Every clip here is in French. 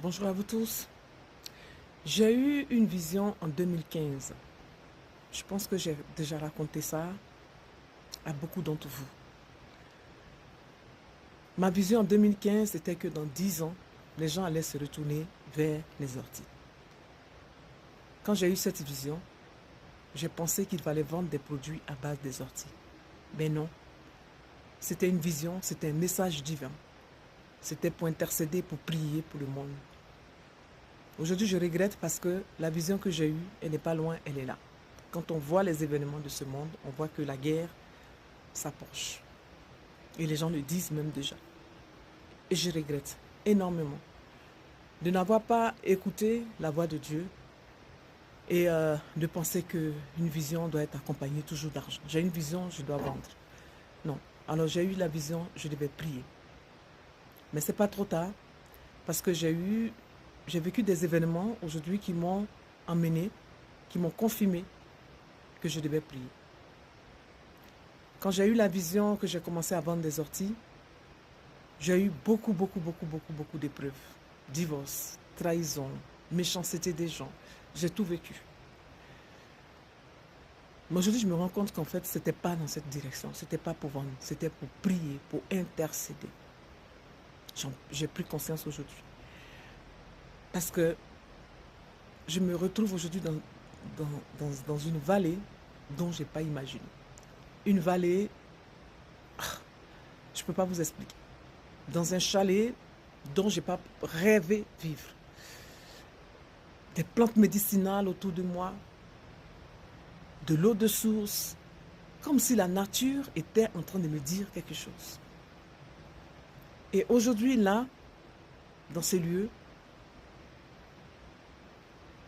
Bonjour à vous tous. J'ai eu une vision en 2015. Je pense que j'ai déjà raconté ça à beaucoup d'entre vous. Ma vision en 2015 était que dans 10 ans, les gens allaient se retourner vers les orties. Quand j'ai eu cette vision, j'ai pensé qu'il fallait vendre des produits à base des orties. Mais non, c'était une vision, c'était un message divin. C'était pour intercéder, pour prier pour le monde. Aujourd'hui, je regrette parce que la vision que j'ai eue, elle n'est pas loin, elle est là. Quand on voit les événements de ce monde, on voit que la guerre s'approche. Et les gens le disent même déjà. Et je regrette énormément de n'avoir pas écouté la voix de Dieu et de penser qu'une vision doit être accompagnée toujours d'argent. J'ai une vision, je dois vendre. Non. Alors j'ai eu la vision, je devais prier. Mais ce n'est pas trop tard parce que j'ai vécu des événements aujourd'hui qui m'ont emmené, qui m'ont confirmé que je devais prier. Quand j'ai eu la vision que j'ai commencé à vendre des orties, j'ai eu beaucoup d'épreuves. Divorce, trahison, méchanceté des gens. J'ai tout vécu. Mais aujourd'hui, je me rends compte qu'en fait, ce n'était pas dans cette direction. Ce n'était pas pour vendre. C'était pour prier, pour intercéder. J'ai pris conscience aujourd'hui. Parce que je me retrouve aujourd'hui dans une vallée dont je n'ai pas imaginé. Une vallée, je ne peux pas vous expliquer. Dans un chalet dont je n'ai pas rêvé vivre. Des plantes médicinales autour de moi, de l'eau de source, comme si la nature était en train de me dire quelque chose. Et aujourd'hui, là, dans ces lieux,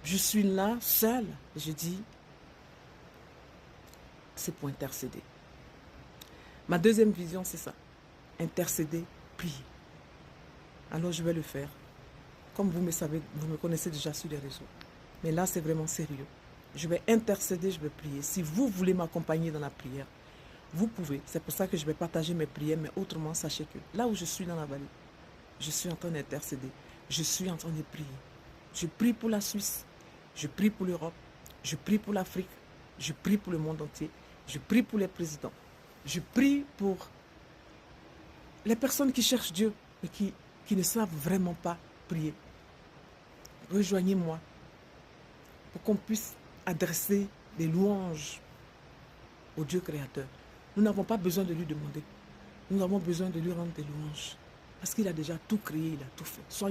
je suis là, seule, et je dis, c'est pour intercéder. Ma deuxième vision, c'est ça, intercéder, prier. Alors je vais le faire. Comme vous me savez, vous me connaissez déjà sur les réseaux. Mais là, c'est vraiment sérieux. Je vais intercéder, je vais prier. Si vous voulez m'accompagner dans la prière, vous pouvez. C'est pour ça que je vais partager mes prières. Mais autrement, sachez que là où je suis dans la vallée, je suis en train d'intercéder. Je suis en train de prier. Je prie pour la Suisse. Je prie pour l'Europe. Je prie pour l'Afrique. Je prie pour le monde entier. Je prie pour les présidents. Je prie pour les personnes qui cherchent Dieu et qui ne savent vraiment pas prier. Rejoignez-moi pour qu'on puisse adresser des louanges au Dieu créateur. Nous n'avons pas besoin de lui demander. Nous avons besoin de lui rendre des louanges. Parce qu'il a déjà tout créé, il a tout fait. Soyez